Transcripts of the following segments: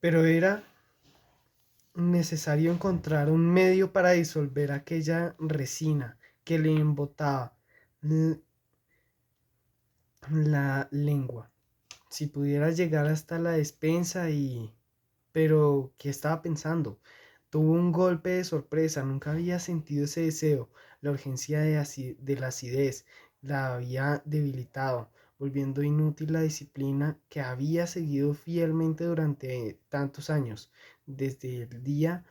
pero era necesario encontrar un medio para disolver aquella resina que le embotaba la lengua. Si pudiera llegar hasta la despensa y... Pero, ¿qué estaba pensando? Tuvo un golpe de sorpresa, nunca había sentido ese deseo. La urgencia de la acidez la había debilitado, volviendo inútil la disciplina que había seguido fielmente durante tantos años, desde el día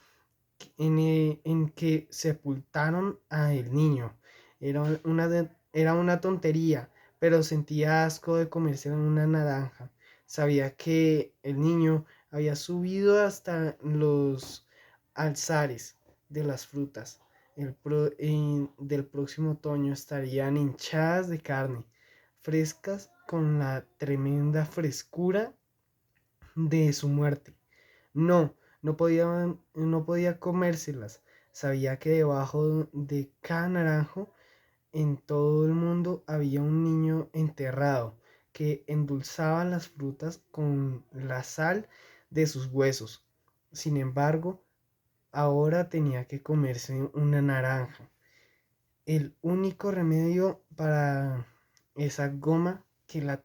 en que sepultaron a el niño. Era una tontería, pero sentía asco de comerse una naranja. Sabía que el niño había subido hasta los alzares de las frutas. Del próximo otoño estarían hinchadas de carne, frescas con la tremenda frescura de su muerte. No, no podía comérselas. Sabía que debajo de cada naranjo en todo el mundo había un niño enterrado que endulzaba las frutas con la sal de sus huesos. Sin embargo, ahora tenía que comerse una naranja, el único remedio para esa goma que la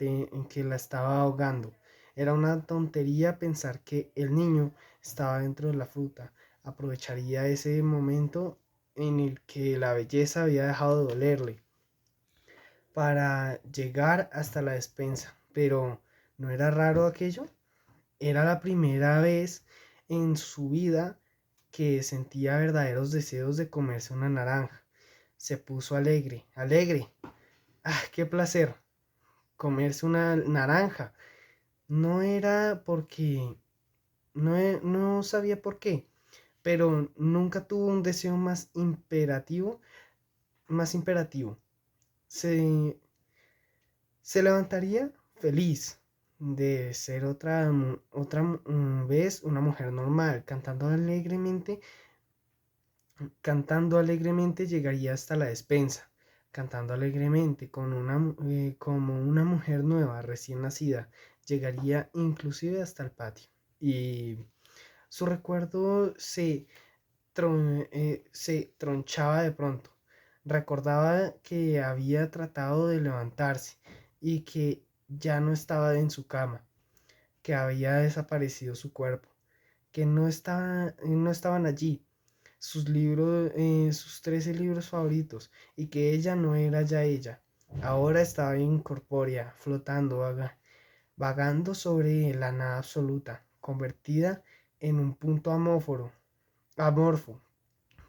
estaba ahogando. Era una tontería pensar que el niño estaba dentro de la fruta. Aprovecharía ese momento en el que la belleza había dejado de dolerle para llegar hasta la despensa. Pero ¿no era raro aquello? Era la primera vez en su vida que sentía verdaderos deseos de comerse una naranja. Se puso alegre, alegre. ¡Ah, qué placer! Comerse una naranja. No era porque... No sabía por qué, pero nunca tuvo un deseo más imperativo. Se, se levantaría feliz de ser otra vez una mujer normal, cantando alegremente llegaría hasta la despensa, cantando alegremente como una mujer nueva, recién nacida, llegaría inclusive hasta el patio. Y su recuerdo se tronchaba de pronto. Recordaba que había tratado de levantarse y que ya no estaba en su cama, que había desaparecido su cuerpo, que no estaban allí sus 13 libros favoritos, y que ella no era ya ella. Ahora estaba incorpórea, flotando, vagando sobre la nada absoluta, convertida en un punto amorfo,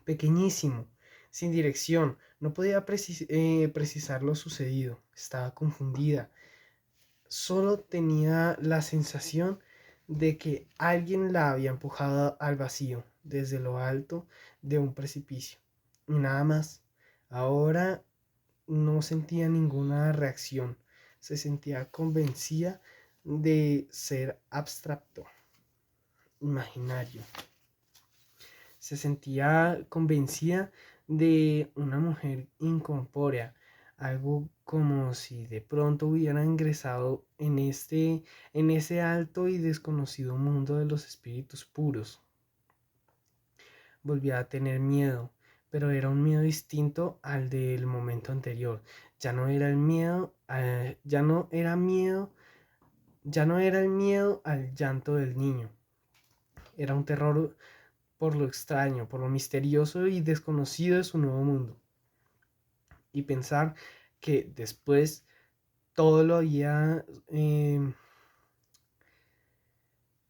pequeñísimo, sin dirección. No podía precisar lo sucedido. Estaba confundida. Solo tenía la sensación de que alguien la había empujado al vacío desde lo alto de un precipicio. Y nada más. Ahora no sentía ninguna reacción. Se sentía convencida de ser abstracto, imaginario. Se sentía convencida de una mujer incorpórea, algo como si de pronto hubiera ingresado en ese alto y desconocido mundo de los espíritus puros. Volvía a tener miedo, pero era un miedo distinto al del momento anterior. Ya no era el miedo, ya no era el miedo al llanto del niño. Era un terror por lo extraño, por lo misterioso y desconocido de su nuevo mundo. Y pensar que después todo lo había...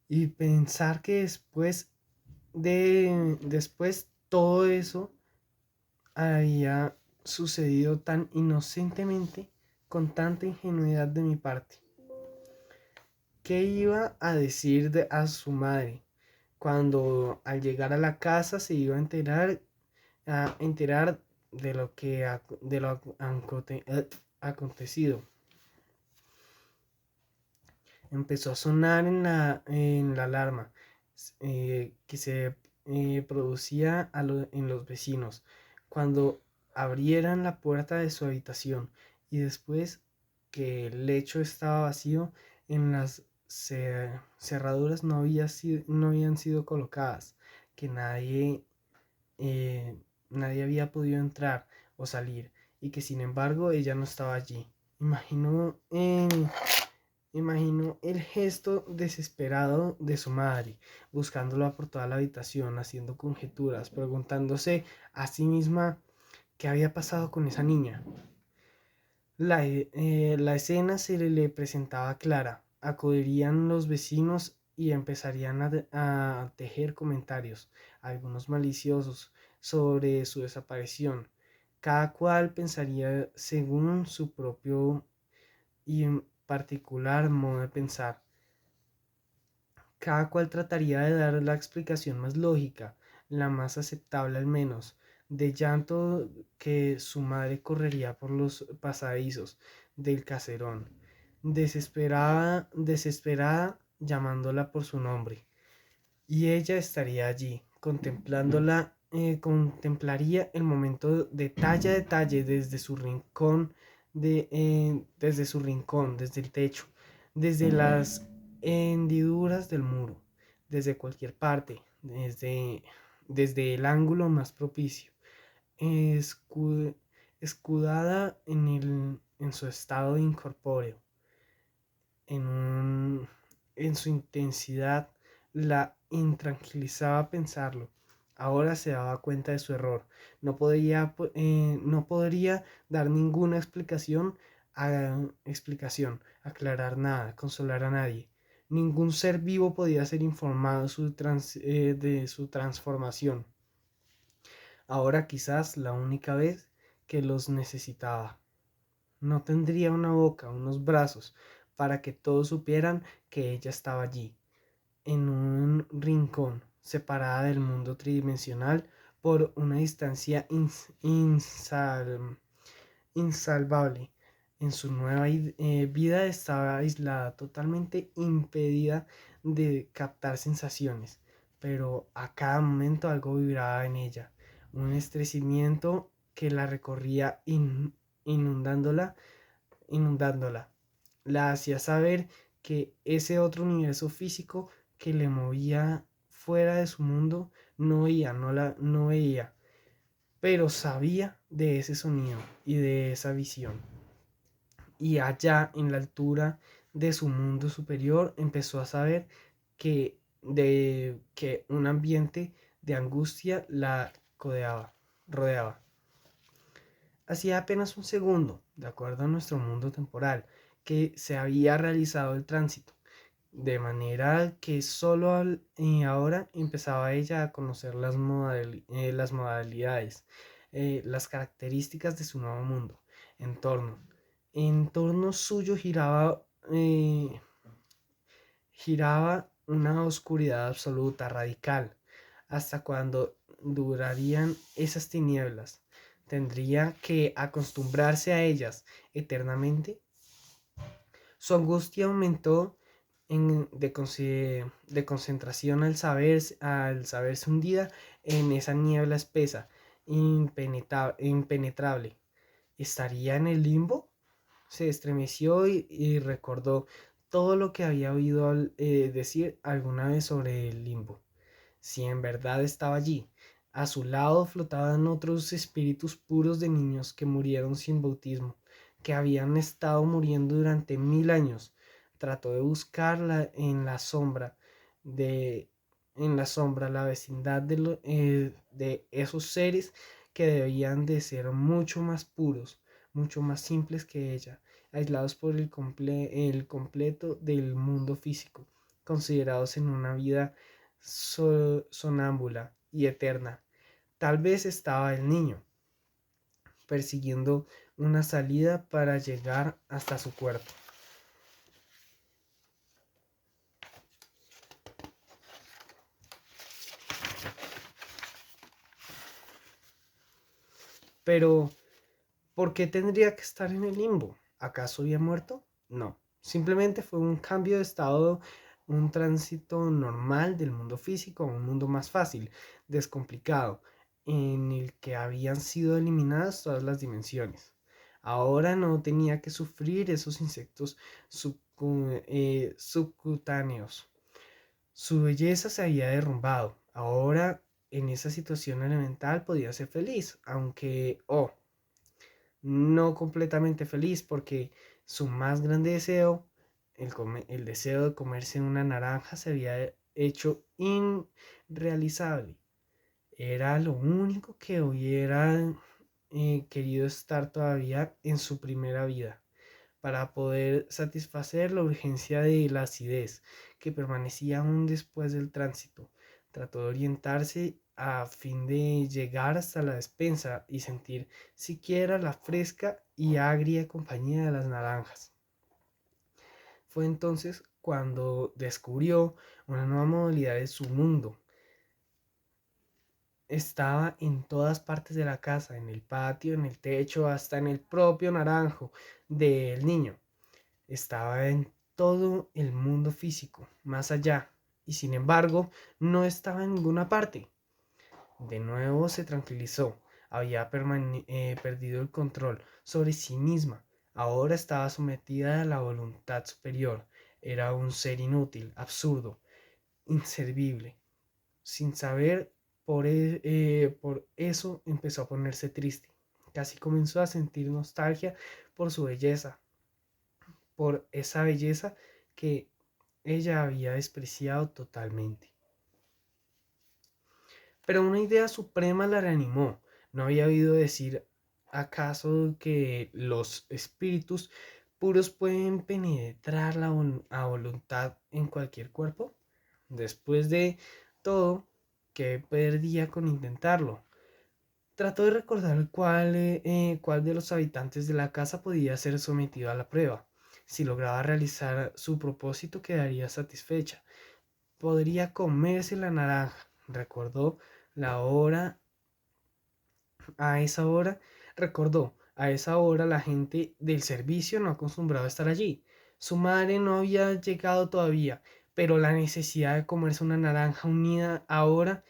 y pensar que después todo eso había sucedido tan inocentemente, con tanta ingenuidad de mi parte. ¿Qué iba a decir a su madre cuando al llegar a la casa se iba a enterar de lo acontecido? Empezó a sonar en la alarma que se producía en los vecinos cuando abrieran la puerta de su habitación, y después que el lecho estaba vacío, en las cerraduras no habían sido colocadas, que eh, nadie había podido entrar o salir y que sin embargo ella no estaba allí. Imaginó, imaginó el gesto desesperado de su madre, buscándola por toda la habitación, haciendo conjeturas, preguntándose a sí misma qué había pasado con esa niña. La escena se le presentaba clara. Acudirían los vecinos y empezarían a tejer comentarios, algunos maliciosos, sobre su desaparición. Cada cual pensaría según su propio y en particular modo de pensar. Cada cual trataría de dar la explicación más lógica, la más aceptable al menos, de llanto que su madre correría por los pasadizos del caserón, desesperada, llamándola por su nombre. Y ella estaría allí, contemplaría el momento detalle desde su rincón, desde el techo, desde las hendiduras del muro, desde cualquier parte, desde el ángulo más propicio, escu- escudada en su estado incorpóreo, en, un, en su intensidad, la intranquilizaba pensarlo. Ahora se daba cuenta de su error. No podría dar ninguna explicación, aclarar nada, consolar a nadie. Ningún ser vivo podía ser informado de su transformación. Ahora quizás la única vez que los necesitaba. No tendría una boca, unos brazos, para que todos supieran que ella estaba allí, en un rincón, separada del mundo tridimensional por una distancia insalvable. En su nueva vida estaba aislada, totalmente impedida de captar sensaciones, pero a cada momento algo vibraba en ella, un estremecimiento que la recorría inundándola, inundándola. La hacía saber que ese otro universo físico que le movía fuera de su mundo no veía, pero sabía de ese sonido y de esa visión. Y allá en la altura de su mundo superior empezó a saber que un ambiente de angustia la rodeaba. Hacía apenas un segundo, de acuerdo a nuestro mundo temporal, que se había realizado el tránsito, de manera que ahora empezaba ella a conocer las modalidades, las características de su nuevo mundo, entorno. En torno suyo giraba una oscuridad absoluta, radical. ¿Hasta cuando durarían esas tinieblas? ¿Tendría que acostumbrarse a ellas eternamente? Su angustia aumentó de concentración al saberse hundida en esa niebla espesa, impenetrable. ¿Estaría en el limbo? Se estremeció y recordó todo lo que había oído decir alguna vez sobre el limbo. Si en verdad estaba allí, a su lado flotaban otros espíritus puros de niños que murieron sin bautismo, que habían estado muriendo durante 1000 años. Trató de buscarla de, en la sombra, la vecindad de esos seres que debían de ser mucho más puros, mucho más simples que ella, aislados por el completo del mundo físico, considerados en una vida sonámbula y eterna. Tal vez estaba el niño, persiguiendo una salida para llegar hasta su cuerpo. Pero, ¿por qué tendría que estar en el limbo? ¿Acaso había muerto? No, simplemente fue un cambio de estado, un tránsito normal del mundo físico a un mundo más fácil, descomplicado, en el que habían sido eliminadas todas las dimensiones. Ahora no tenía que sufrir esos insectos subcutáneos. Su belleza se había derrumbado. Ahora, en esa situación elemental, podía ser feliz, aunque, no completamente feliz, porque su más grande deseo, el deseo de comerse una naranja, se había hecho irrealizable. Era lo único que hubiera querido estar todavía en su primera vida, para poder satisfacer la urgencia de la acidez que permanecía aún después del tránsito. Trató de orientarse a fin de llegar hasta la despensa y sentir siquiera la fresca y agria compañía de las naranjas. Fue entonces cuando descubrió una nueva modalidad de su mundo. Estaba en todas partes de la casa, en el patio, en el techo, hasta en el propio naranjo del niño. Estaba en todo el mundo físico, más allá, y sin embargo no estaba en ninguna parte. De nuevo se tranquilizó. Había perdido el control sobre sí misma. Ahora estaba sometida a la voluntad superior. Era un ser inútil, absurdo, inservible. Sin saber, por eso empezó a ponerse triste. Casi comenzó a sentir nostalgia por su belleza, por esa belleza que ella había despreciado totalmente. Pero una idea suprema la reanimó. ¿No había oído decir acaso que los espíritus puros pueden penetrar a voluntad en cualquier cuerpo? Después de todo, ¿qué perdía con intentarlo? Trató de recordar cuál de los habitantes de la casa podía ser sometido a la prueba. Si lograba realizar su propósito, quedaría satisfecha. Podría comerse la naranja. Recordó la hora, a esa hora, recordó, a esa hora la gente del servicio no acostumbraba a estar allí. Su madre no había llegado todavía, pero la necesidad de comerse una naranja unida ahora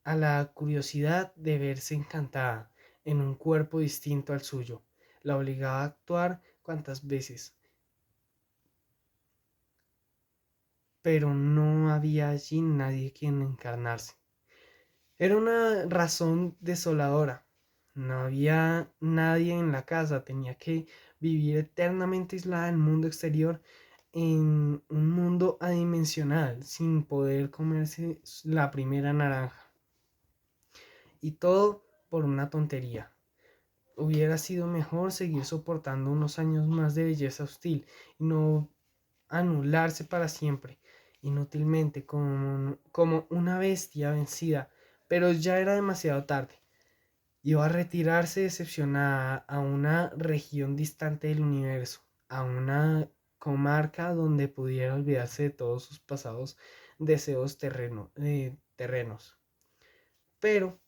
a la curiosidad de verse encantada en un cuerpo distinto al suyo, la obligaba a actuar cuantas veces, pero no había allí nadie quien encarnarse. Era una razón desoladora. No había nadie en la casa, tenía que vivir eternamente aislada del mundo exterior, en un mundo adimensional, sin poder comerse la primera naranja. Y todo por una tontería. Hubiera sido mejor seguir soportando unos años más de belleza hostil y no anularse para siempre, inútilmente, como una bestia vencida, pero ya era demasiado tarde. Iba a retirarse decepcionada a una región distante del universo, a una comarca donde pudiera olvidarse de todos sus pasados deseos terrenos. Pero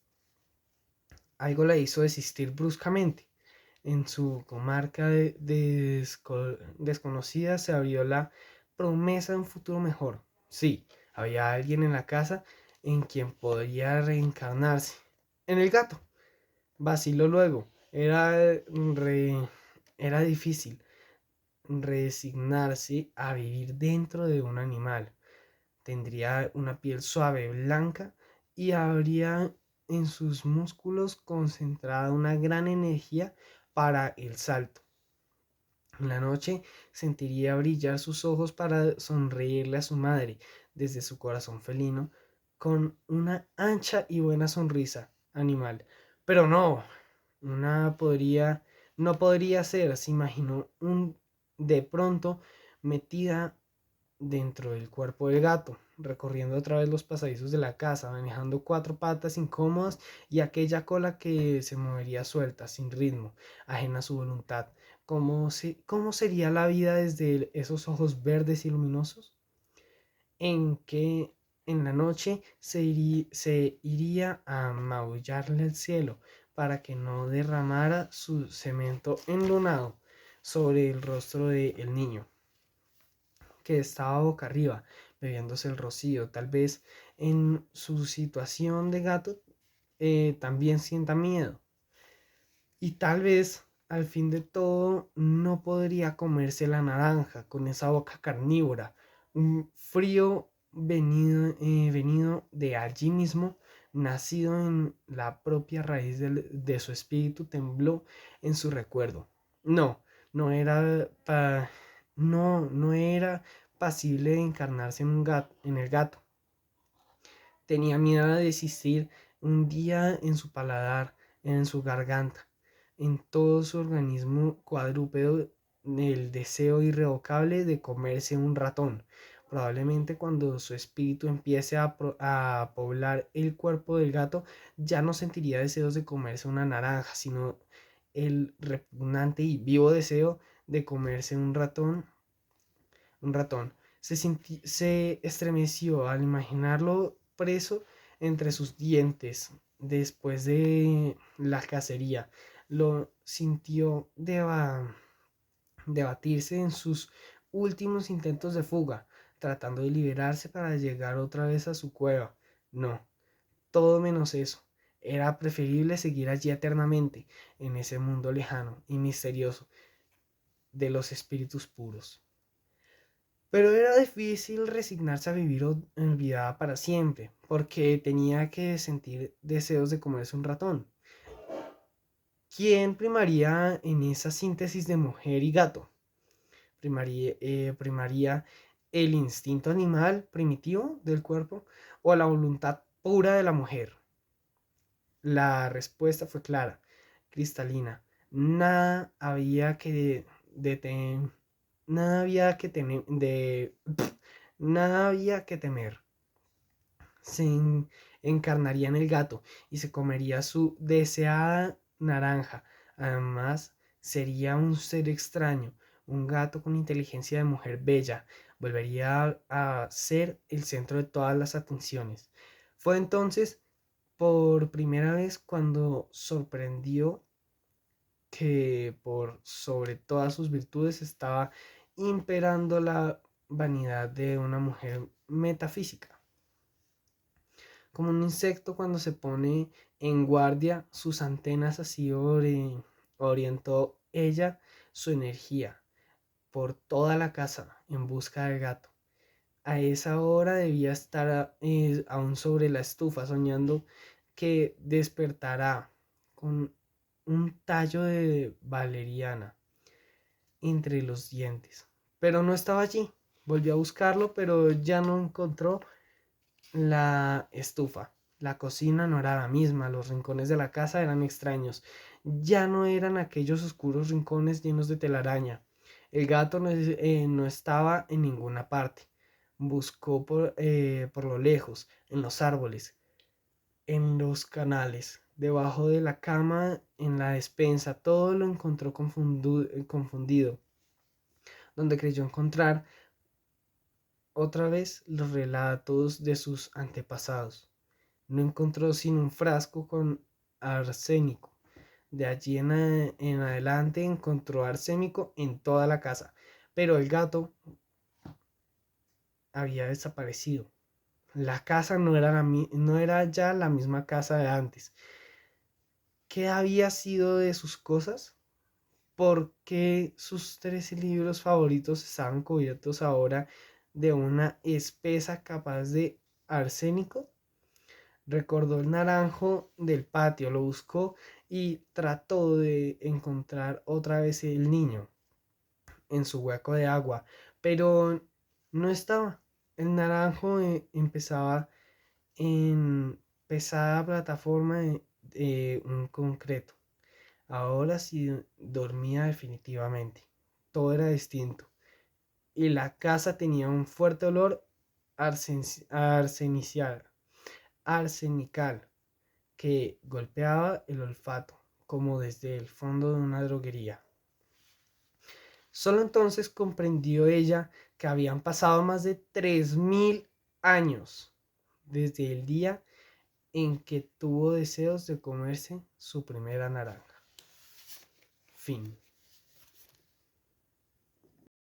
algo la hizo desistir bruscamente. En su comarca desconocida se abrió la promesa de un futuro mejor. Sí, había alguien en la casa en quien podría reencarnarse. En el gato. Vaciló luego. Era difícil resignarse a vivir dentro de un animal. Tendría una piel suave, blanca, y habría en sus músculos concentrada una gran energía para el salto. En la noche sentiría brillar sus ojos para sonreírle a su madre desde su corazón felino con una ancha y buena sonrisa animal. Pero una podría, no podría ser, se imaginó de pronto metida dentro del cuerpo del gato, recorriendo otra vez los pasadizos de la casa, manejando cuatro patas incómodas y aquella cola que se movería suelta, sin ritmo, ajena a su voluntad. ¿Cómo sería la vida desde esos ojos verdes y luminosos? En que en la noche se iría a maullarle al cielo para que no derramara su cemento enlunado sobre el rostro del niño, que estaba boca arriba, bebiéndose el rocío. Tal vez en su situación de gato también sienta miedo. Y tal vez al fin de todo no podría comerse la naranja con esa boca carnívora. Un frío venido de allí mismo, nacido en la propia raíz de su espíritu, tembló en su recuerdo. No, no era, no era pasible de encarnarse en el gato. Tenía miedo de desistir un día en su paladar, en su garganta, en todo su organismo cuadrúpedo, el deseo irrevocable de comerse un ratón. Probablemente cuando su espíritu empiece a poblar el cuerpo del gato, ya no sentiría deseos de comerse una naranja, sino el repugnante y vivo deseo de comerse un ratón. Se estremeció al imaginarlo preso entre sus dientes después de la cacería. Lo sintió debatirse en sus últimos intentos de fuga, tratando de liberarse para llegar otra vez a su cueva. No, todo menos eso. Era preferible seguir allí eternamente, en ese mundo lejano y misterioso de los espíritus puros. Pero era difícil resignarse a vivir olvidada para siempre, porque tenía que sentir deseos de comerse un ratón. ¿Quién primaría en esa síntesis de mujer y gato? ¿Primaría el instinto animal primitivo del cuerpo o la voluntad pura de la mujer? La respuesta fue clara, cristalina. Nada había que detener, nada había que tener, nada había que temer. Se encarnaría en el gato y se comería su deseada naranja. Además, sería un ser extraño, un gato con inteligencia de mujer bella. Volvería a ser el centro de todas las atenciones. Fue entonces por primera vez cuando sorprendió que por sobre todas sus virtudes estaba imperando la vanidad de una mujer metafísica. Como un insecto cuando se pone en guardia, sus antenas así orientó ella su energía por toda la casa en busca del gato. A esa hora debía estar aún sobre la estufa soñando que despertará con un tallo de valeriana entre los dientes. Pero no estaba allí. Volvió a buscarlo, pero ya no encontró la estufa. La cocina no era la misma, los rincones de la casa eran extraños. Ya no eran aquellos oscuros rincones llenos de telaraña. El gato no estaba en ninguna parte. Buscó por lo lejos, en los árboles, en los canales, debajo de la cama, en la despensa. Todo lo encontró confundido, donde creyó encontrar otra vez los relatos de sus antepasados. No encontró sino un frasco con arsénico. De allí en adelante encontró arsénico en toda la casa, pero el gato había desaparecido. La casa no era ya la misma casa de antes. ¿Qué había sido de sus cosas? ¿Por qué sus 13 libros favoritos estaban cubiertos ahora de una espesa capaz de arsénico? Recordó el naranjo del patio, lo buscó y trató de encontrar otra vez el niño en su hueco de agua, pero no estaba. El naranjo empezaba en pesada plataforma de un concreto. Ahora sí dormía definitivamente. Todo era distinto. Y la casa tenía un fuerte olor arsenicial, arsenical que golpeaba el olfato, como desde el fondo de una droguería. Solo entonces comprendió ella que habían pasado más de 3000 años desde el día en que tuvo deseos de comerse su primera naranja. Fin.